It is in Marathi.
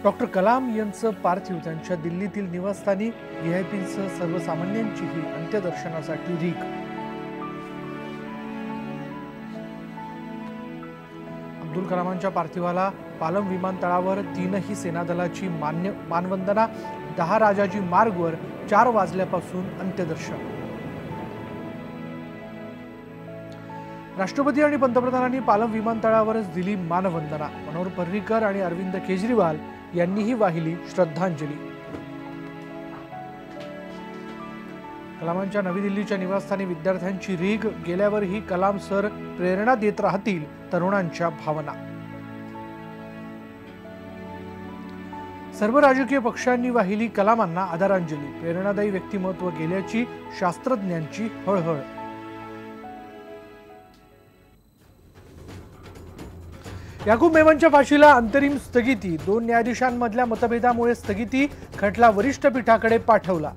डॉक्टर कलाम यांचं पार्थिव त्यांच्या दिल्लीतील निवासस्थानी व्हीआयपींसह सर्वसामान्यांचीही अंत्यदर्शनासाठी रीग। अब्दुल कलामांच्या पार्थिवाला पालम विमानतळावर तीनही सेनादलाची मानवंदना, 10 राजाजी मार्गवर 4 वाजल्यापासून अंत्यदर्शन। राष्ट्रपती आणि पंतप्रधानांनी पालम विमानतळावरच दिली मानवंदना। मनोहर पर्रीकर आणि अरविंद केजरीवाल यांनीही वाहिली श्रद्धांजली। कलामांच्या नवी दिल्लीच्या निवासस्थानी विद्यार्थ्यांची रीग। गेल्यावरही कलाम सर प्रेरणा देत राहतील तरुणांच्या भावना। सर्व राजकीय पक्षांनी वाहिली कलामांना आदरांजली। प्रेरणादायी व्यक्तिमत्व गेल्याची शास्त्रज्ञांची हळहळ। याकूब मेमनच्या फाशीला अंतरिम स्थगिती। 2 न्यायाधीशांमधल्या मतभेदामुळे स्थगिती। खटला वरिष्ठ पीठाकडे पाठवला।